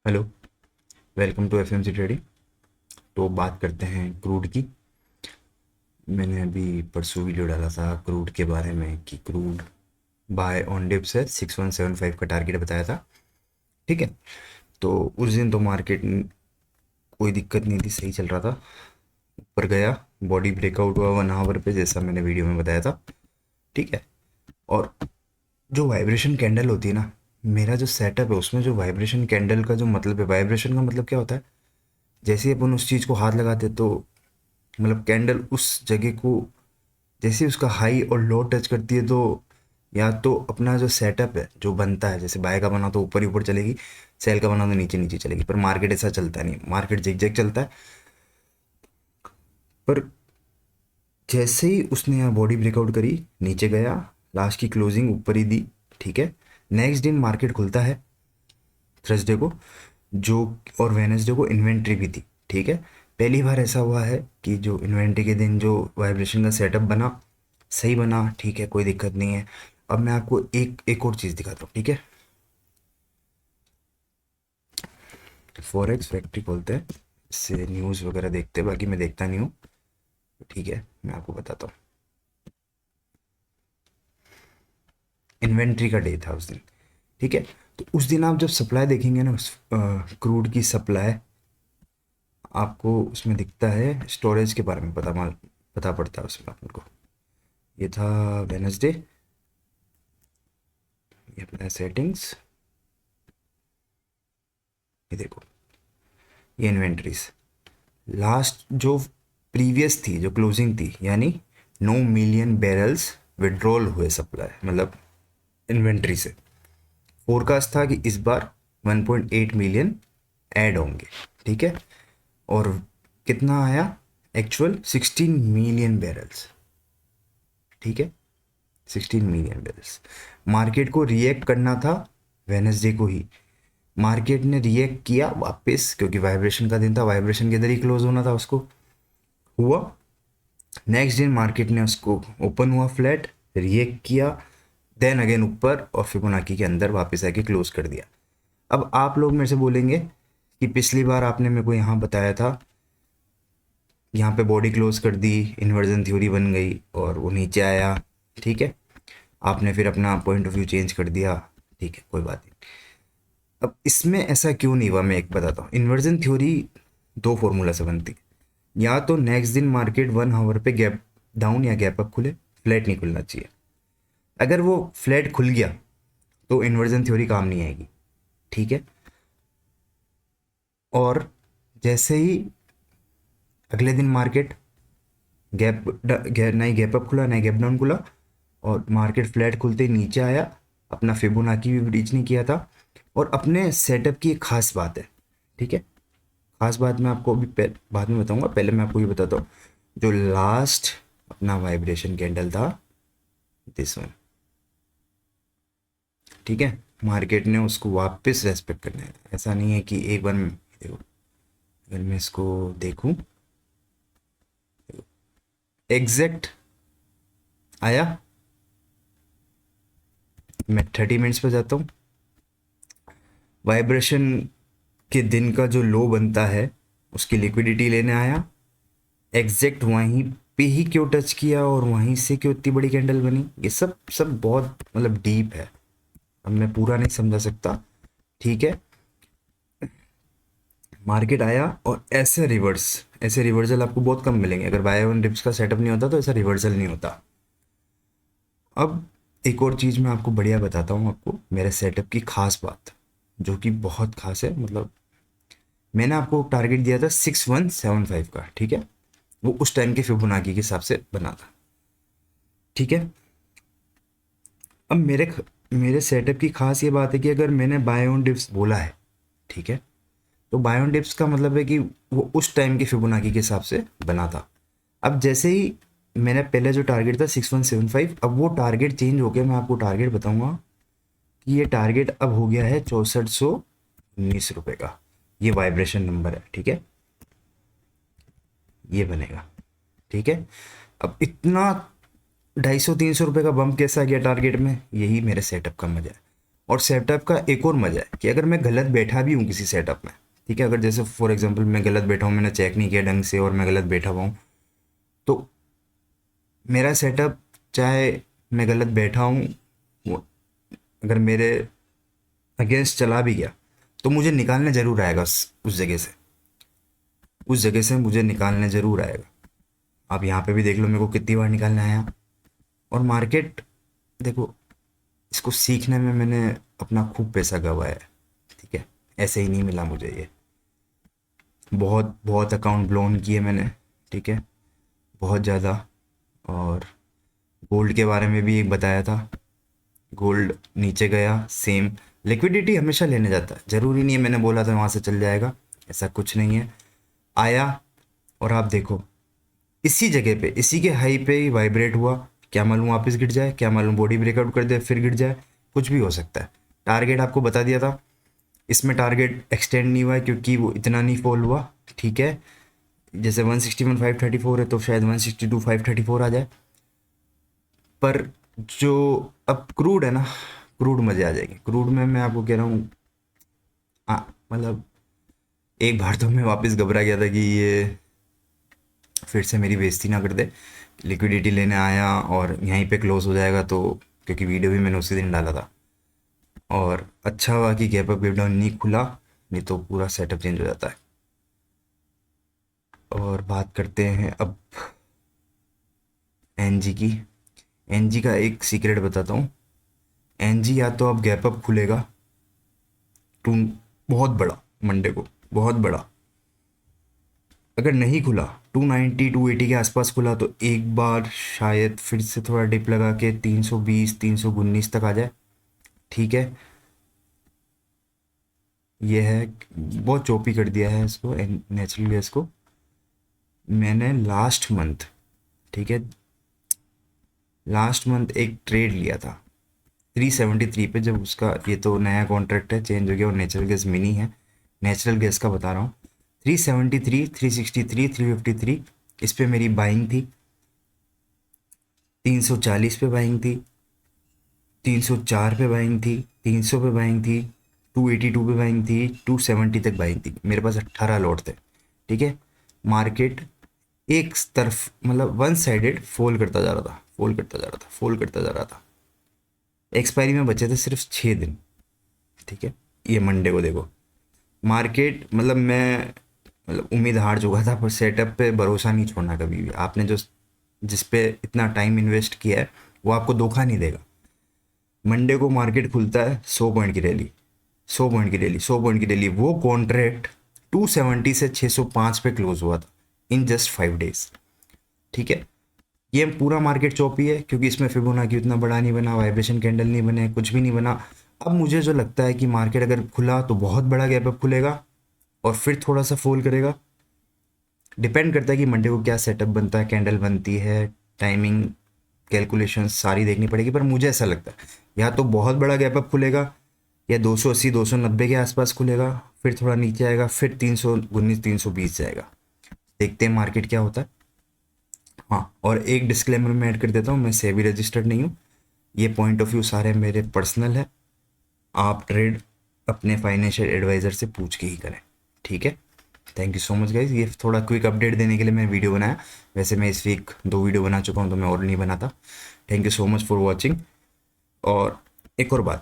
Hello. Welcome to FMC trading. तो बात करते हैं क्रूड की। मैंने अभी परसों वीडियो डाला था क्रूड के बारे में कि क्रूड बाय ऑन डिप्स है, 6175 का टारगेट बताया था। ठीक है। तो उस दिन तो मार्केट कोई दिक्कत नहीं थी, सही चल रहा था, ऊपर गया, बॉडी ब्रेकआउट हुआ 1 आवर पे जैसा मैंने वीडियो में बताया था। ठीक है। और जो वाइब्रेशन कैंडल होती है ना, मेरा जो सेटअप है उसमें जो वाइब्रेशन कैंडल का जो मतलब है, वाइब्रेशन का मतलब क्या होता है, जैसे ही अपन उस चीज़ को हाथ लगाते तो मतलब कैंडल उस जगह को जैसे ही उसका हाई और लो टच करती है तो या तो अपना जो सेटअप है जो बनता है, जैसे बाय का बना तो ऊपर ही ऊपर चलेगी, सेल का बना तो नीचे नीचे चलेगी। पर मार्केट ऐसा चलता नहीं, मार्केट जिग जैग चलता है। पर जैसे ही उसने यहाँ बॉडी ब्रेकआउट करी, नीचे गया, लास्ट की क्लोजिंग ऊपर ही दी। ठीक है। नेक्स्ट दिन मार्केट खुलता है थर्सडे को, जो और वेनसडे को इन्वेंट्री भी थी। ठीक है। पहली बार ऐसा हुआ है कि जो इन्वेंट्री के दिन जो वाइब्रेशन का सेटअप बना, सही बना। ठीक है, कोई दिक्कत नहीं है। अब मैं आपको एक एक और चीज़ दिखाता हूँ। ठीक है। फॉरेक्स फैक्ट्री खोलते हैं, इससे न्यूज़ वगैरह देखते हैं, बाकी मैं देखता नहीं हूँ। ठीक है, मैं आपको बताता हूँ। इन्वेंट्री का डे था उस दिन। ठीक है। तो उस दिन आप जब सप्लाई देखेंगे ना, उस क्रूड की सप्लाई, आपको उसमें दिखता है स्टोरेज के बारे में पता पड़ता है उसमें अपन को। ये था वेनसडे, ये अपना सेटिंग्स, ये देखो, ये इन्वेंट्रीज लास्ट जो प्रीवियस थी, जो क्लोजिंग थी, यानी 9 मिलियन बैरल्स विड्रॉल हुए सप्लाई, मतलब इन्वेंट्री से। फोरकास्ट था कि इस बार 1.8 मिलियन ऐड होंगे। ठीक है। और कितना आया एक्चुअल? 16 million barrels. ठीक है। 16 मिलियन बैरल्स। मार्केट को रिएक्ट करना था वेनसडे को ही, मार्केट ने रिएक्ट किया वापस, क्योंकि वाइब्रेशन का दिन था, वाइब्रेशन के अंदर ही क्लोज होना था, उसको हुआ। नेक्स्ट दिन मार्केट ने उसको ओपन हुआ फ्लैट, रिएक्ट किया, देन अगेन ऊपर और फिबोनाची के अंदर वापस आके क्लोज कर दिया। अब आप लोग मेरे से बोलेंगे कि पिछली बार आपने मेरे को यहाँ बताया था, यहाँ पे बॉडी क्लोज कर दी, इन्वर्जन थ्योरी बन गई और वो नीचे आया। ठीक है। आपने फिर अपना पॉइंट ऑफ व्यू चेंज कर दिया। ठीक है, कोई बात नहीं। अब इसमें ऐसा क्यों नहीं हुआ, मैं एक बताता हूँ। इन्वर्जन थ्योरी दो फॉर्मूला से बनती है। या तो नेक्स्ट दिन मार्केट 1 आवर पे गैप डाउन या गैप अप खुले, फ्लैट नहीं खुलना चाहिए। अगर वो फ्लैट खुल गया तो इन्वर्जन थ्योरी काम नहीं आएगी। ठीक है। और जैसे ही अगले दिन मार्केट ना ही गैप अप खुला ना ही गैप डाउन खुला, और मार्केट फ्लैट खुलते ही नीचे आया, अपना फिबोनाची भी ब्रीच नहीं किया था। और अपने सेटअप की एक खास बात है। ठीक है। खास बात मैं आपको अभी बाद में बताऊंगा, पहले मैं आपको ये बताता हूँ। जो लास्ट अपना वाइब्रेशन कैंडल था, दिस वन। ठीक है। मार्केट ने उसको वापस रेस्पेक्ट करना है, ऐसा नहीं है कि एक बार देखो, अगर मैं इसको देखूं, एग्जैक्ट आया। मैं 30 मिनट्स पे जाता हूँ। वाइब्रेशन के दिन का जो लो बनता है उसकी लिक्विडिटी लेने आया, एग्जैक्ट वहीं पे ही क्यों टच किया और वहीं से क्यों इतनी बड़ी कैंडल बनी, ये सब सब बहुत मतलब डीप है, अब मैं पूरा नहीं समझा सकता। ठीक है। मार्केट आया और ऐसे रिवर्सल आपको बहुत कम मिलेंगे, अगर बाय वन डिप्स का सेटअप नहीं होता तो ऐसा रिवर्सल नहीं होता। अब एक और चीज़ मैं आपको बढ़िया बताता हूँ, आपको मेरे सेटअप की खास बात, जो कि बहुत खास है। मतलब मैंने आपको टारगेट दिया था 6175 का। ठीक है। वो उस टाइम के फिबोनाची के हिसाब से बना था। ठीक है। अब मेरे सेटअप की खास ये बात है कि अगर मैंने बाय ऑन डिप्स बोला है, ठीक है, तो बाय ऑन डिप्स का मतलब है कि वो उस टाइम की फिबोनाची के हिसाब से बना था। अब जैसे ही मैंने पहले जो टारगेट था 6175, अब वो टारगेट चेंज हो गया। मैं आपको टारगेट बताऊंगा कि ये टारगेट अब हो गया है 6419 रुपये का। ये वाइब्रेशन नंबर है। ठीक है। ये बनेगा। ठीक है। अब इतना 250-300 रुपये का बम्प कैसा गया टारगेट में, यही मेरे सेटअप का मजा है। और सेटअप का एक और मज़ा है कि अगर मैं गलत बैठा भी हूँ किसी सेटअप में, ठीक है, अगर जैसे फॉर एग्जांपल मैं गलत बैठा हूँ, मैंने चेक नहीं किया ढंग से और मैं गलत बैठा हुआ हूँ, तो मेरा सेटअप, चाहे मैं गलत बैठा हूँ, वो अगर मेरे अगेंस्ट चला भी गया तो मुझे निकालने ज़रूर आएगा उस जगह से, उस जगह से मुझे निकालने ज़रूर आएगा। आप यहाँ पे भी देख लो मेरे को कितनी बार निकालने आया। और मार्केट देखो, इसको सीखने में मैंने अपना खूब पैसा गंवाया है, ठीक है, ऐसे ही नहीं मिला मुझे ये। बहुत बहुत अकाउंट ब्लोन किए मैंने, ठीक है, बहुत ज़्यादा। और गोल्ड के बारे में भी एक बताया था, गोल्ड नीचे गया सेम, लिक्विडिटी हमेशा लेने जाता है, ज़रूरी नहीं है मैंने बोला था वहाँ से चल जाएगा, ऐसा कुछ नहीं है। आया और आप देखो इसी जगह पे, इसी के हाई पे ही वाइब्रेट हुआ, क्या मालूम वापस गिर जाए, क्या मालूम बॉडी ब्रेकआउट कर दे फिर गिर जाए, कुछ भी हो सकता है। टारगेट आपको बता दिया था, इसमें टारगेट एक्सटेंड नहीं हुआ है क्योंकि वो इतना नहीं फॉल हुआ, ठीक है। जैसे 161 534 है तो शायद 162 534 आ जाए। पर जो अब क्रूड है ना, क्रूड मज़े आ जाएंगे, क्रूड में मैं आपको कह रहा हूँ, मतलब एक बार तो मैं वापस घबरा गया था कि ये फिर से मेरी बेइज्जती ना कर दे, लिक्विडिटी लेने आया और यहीं पे क्लोज हो जाएगा, तो क्योंकि वीडियो भी मैंने उसी दिन डाला था। और अच्छा हुआ कि गैप अप गैप डाउन नहीं खुला, नहीं तो पूरा सेटअप चेंज हो जाता है। और बात करते हैं अब एनजी की। एनजी का एक सीक्रेट बताता हूँ। एनजी या तो अब गैप अप खुलेगा टू बहुत बड़ा, मंडे को बहुत बड़ा, अगर नहीं खुला 290 280 के आसपास खुला तो एक बार शायद फिर से थोड़ा डिप लगा के 320 319 तक आ जाए, ठीक है। ये है, बहुत चोपी कर दिया है इसको नेचुरल गैस को। मैंने लास्ट मंथ, ठीक है, लास्ट मंथ एक ट्रेड लिया था 373 पे, जब उसका, ये तो नया कॉन्ट्रैक्ट है, चेंज हो गया और नेचुरल गैस मिनी है, नेचुरल गैस का बता रहा हूँ। 373 363 353 इस पे मेरी बाइंग थी, 340 पे बाइंग थी, 304 पे बाइंग थी, 300 पे बाइंग थी, 282 पे बाइंग थी, 270 तक बाइंग थी, मेरे पास 18 लॉट थे, ठीक है। मार्केट एक तरफ, मतलब वन साइडेड फॉल करता जा रहा था, फॉल करता जा रहा था, फॉल करता जा रहा था। एक्सपायरी में बचे थे सिर्फ 6 दिन, ठीक है। ये मंडे को देखो मार्केट, मतलब मैं, मतलब उम्मीद हार चुका था, पर सेटअप पे भरोसा नहीं छोड़ना कभी भी। आपने जो, जिस पे इतना टाइम इन्वेस्ट किया है वो आपको धोखा नहीं देगा। मंडे को मार्केट खुलता है 100 पॉइंट की रैली, 100 पॉइंट की रैली, 100 पॉइंट की रैली, वो कॉन्ट्रैक्ट 270 से 605 पे क्लोज हुआ था इन जस्ट 5 डेज, ठीक है। ये पूरा मार्केट चौपी है क्योंकि इसमें फिबोनाची उतना बड़ा नहीं बना, वाइब्रेशन कैंडल नहीं बने, कुछ भी नहीं बना। अब मुझे जो लगता है कि मार्केट अगर खुला तो बहुत बड़ा गैप अप खुलेगा और फिर थोड़ा सा फॉल करेगा। डिपेंड करता है कि मंडे को क्या सेटअप बनता है, कैंडल बनती है, टाइमिंग कैलकुलेशन सारी देखनी पड़ेगी, पर मुझे ऐसा लगता है या तो बहुत बड़ा गैप अप खुलेगा या 280 290 के आसपास खुलेगा, फिर थोड़ा नीचे आएगा, फिर 319 320 जाएगा। देखते हैं मार्केट क्या होता है। हाँ, और एक डिस्क्लेमर मैं ऐड कर देता हूँ, मैं सेबी रजिस्टर्ड नहीं हूँ, ये पॉइंट ऑफ व्यू सारे मेरे पर्सनल है, आप ट्रेड अपने फाइनेंशियल एडवाइज़र से पूछ के ही करें, ठीक है। Thank you so much guys, ये थोड़ा क्विक अपडेट देने के लिए मैं वीडियो बनाया, वैसे मैं इस वीक 2 वीडियो बना चुका हूँ तो मैं और नहीं बनाता। Thank you so much for watching. और एक और बात,